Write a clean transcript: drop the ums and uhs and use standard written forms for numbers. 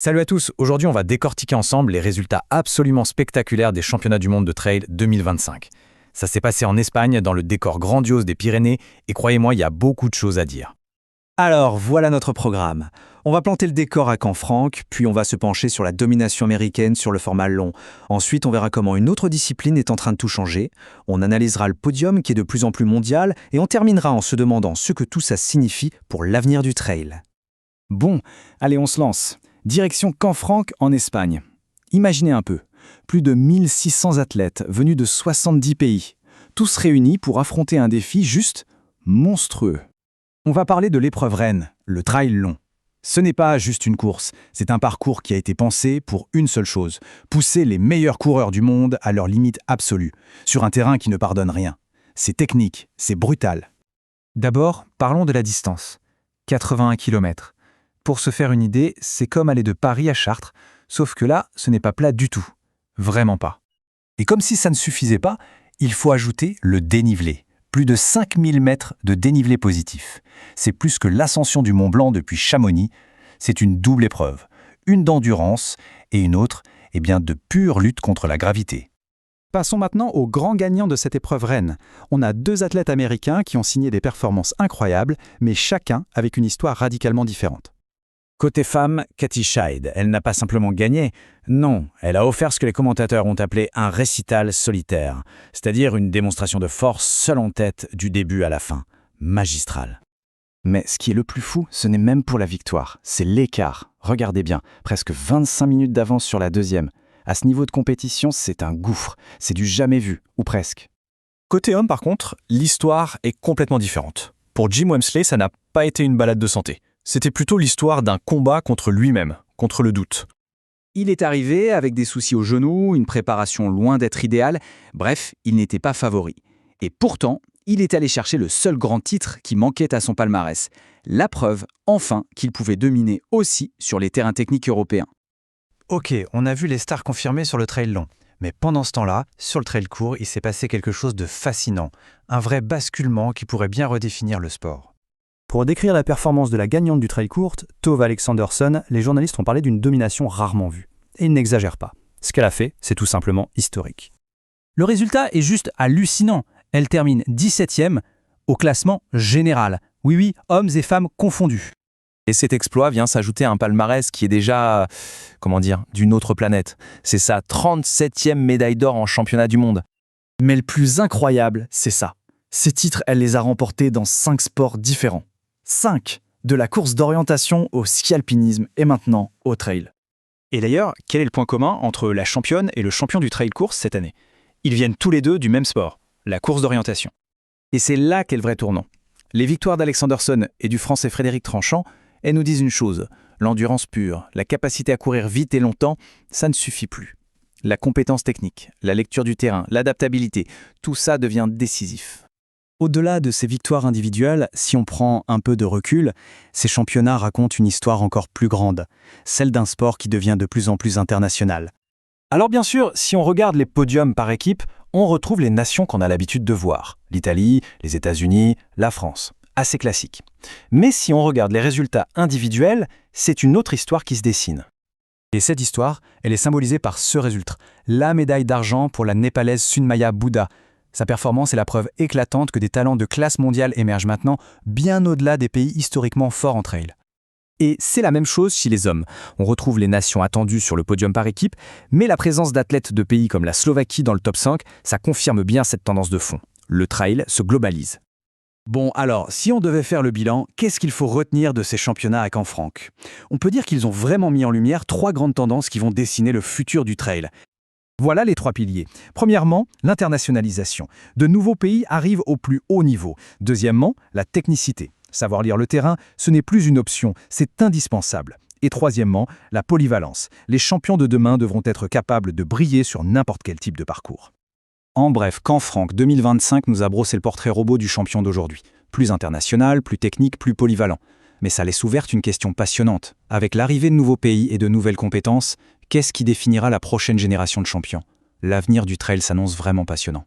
Salut à tous, aujourd'hui on va décortiquer ensemble les résultats absolument spectaculaires des championnats du monde de trail 2025. Ça s'est passé en Espagne, dans le décor grandiose des Pyrénées, et croyez-moi, il y a beaucoup de choses à dire. Alors, voilà notre programme. On va planter le décor à Canfranc, puis on va se pencher sur la domination américaine sur le format long. Ensuite, on verra comment une autre discipline est en train de tout changer. On analysera le podium qui est de plus en plus mondial, et on terminera en se demandant ce que tout ça signifie pour l'avenir du trail. Bon, allez, on se lance. Direction Canfranc en Espagne. Imaginez un peu, plus de 1600 athlètes venus de 70 pays, tous réunis pour affronter un défi juste monstrueux. On va parler de l'épreuve reine, le trail long. Ce n'est pas juste une course, c'est un parcours qui a été pensé pour une seule chose, pousser les meilleurs coureurs du monde à leur limite absolue, sur un terrain qui ne pardonne rien. C'est technique, c'est brutal. D'abord, parlons de la distance. 81 km. Pour se faire une idée, c'est comme aller de Paris à Chartres, sauf que là, ce n'est pas plat du tout. Vraiment pas. Et comme si ça ne suffisait pas, il faut ajouter le dénivelé. Plus de 5000 mètres de dénivelé positif. C'est plus que l'ascension du Mont Blanc depuis Chamonix. C'est une double épreuve. Une d'endurance et une autre, de pure lutte contre la gravité. Passons maintenant aux grands gagnants de cette épreuve reine. On a deux athlètes américains qui ont signé des performances incroyables, mais chacun avec une histoire radicalement différente. Côté femme, Katie Schide, elle n'a pas simplement gagné, non, elle a offert ce que les commentateurs ont appelé un récital solitaire, c'est-à-dire une démonstration de force seule en tête du début à la fin, magistrale. Mais ce qui est le plus fou, ce n'est même pour la victoire, c'est l'écart. Regardez bien, presque 25 minutes d'avance sur la deuxième. À ce niveau de compétition, c'est un gouffre, c'est du jamais vu, ou presque. Côté homme, par contre, l'histoire est complètement différente. Pour Jim Wemsley, ça n'a pas été une balade de santé. C'était plutôt l'histoire d'un combat contre lui-même, contre le doute. Il est arrivé avec des soucis au genou, une préparation loin d'être idéale, bref, il n'était pas favori. Et pourtant, il est allé chercher le seul grand titre qui manquait à son palmarès. La preuve, enfin, qu'il pouvait dominer aussi sur les terrains techniques européens. Ok, on a vu les stars confirmées sur le trail long. Mais pendant ce temps-là, sur le trail court, il s'est passé quelque chose de fascinant. Un vrai basculement qui pourrait bien redéfinir le sport. Pour décrire la performance de la gagnante du trail courte, Tove Alexandersson, les journalistes ont parlé d'une domination rarement vue. Et ils n'exagèrent pas. Ce qu'elle a fait, c'est tout simplement historique. Le résultat est juste hallucinant. Elle termine 17e au classement général. Oui, hommes et femmes confondus. Et cet exploit vient s'ajouter à un palmarès qui est déjà, d'une autre planète. C'est sa 37e médaille d'or en championnat du monde. Mais le plus incroyable, c'est ça. Ces titres, elle les a remportés dans 5 sports différents. 5, de la course d'orientation au ski alpinisme et maintenant au trail. Et d'ailleurs, quel est le point commun entre la championne et le champion du trail course cette année? Ils viennent tous les deux du même sport, la course d'orientation. Et c'est là qu'est le vrai tournant. Les victoires d'Alexandersson et du Français Frédéric Tranchant, elles nous disent une chose, l'endurance pure, la capacité à courir vite et longtemps, ça ne suffit plus. La compétence technique, la lecture du terrain, l'adaptabilité, tout ça devient décisif. Au-delà de ces victoires individuelles, si on prend un peu de recul, ces championnats racontent une histoire encore plus grande, celle d'un sport qui devient de plus en plus international. Alors bien sûr, si on regarde les podiums par équipe, on retrouve les nations qu'on a l'habitude de voir. L'Italie, les États-Unis, la France. Assez classique. Mais si on regarde les résultats individuels, c'est une autre histoire qui se dessine. Et cette histoire, elle est symbolisée par ce résultat, la médaille d'argent pour la Népalaise Sunmaya Buddha. Sa performance est la preuve éclatante que des talents de classe mondiale émergent maintenant, bien au-delà des pays historiquement forts en trail. Et c'est la même chose chez les hommes. On retrouve les nations attendues sur le podium par équipe, mais la présence d'athlètes de pays comme la Slovaquie dans le top 5, ça confirme bien cette tendance de fond. Le trail se globalise. Bon, alors, si on devait faire le bilan, qu'est-ce qu'il faut retenir de ces championnats à Canfranc? On peut dire qu'ils ont vraiment mis en lumière 3 grandes tendances qui vont dessiner le futur du trail. Voilà les 3 piliers. Premièrement, l'internationalisation. De nouveaux pays arrivent au plus haut niveau. Deuxièmement, la technicité. Savoir lire le terrain, ce n'est plus une option, c'est indispensable. Et troisièmement, la polyvalence. Les champions de demain devront être capables de briller sur n'importe quel type de parcours. En bref, Canfranc 2025 nous a brossé le portrait robot du champion d'aujourd'hui. Plus international, plus technique, plus polyvalent. Mais ça laisse ouverte une question passionnante. Avec l'arrivée de nouveaux pays et de nouvelles compétences, qu'est-ce qui définira la prochaine génération de champions? L'avenir du trail s'annonce vraiment passionnant.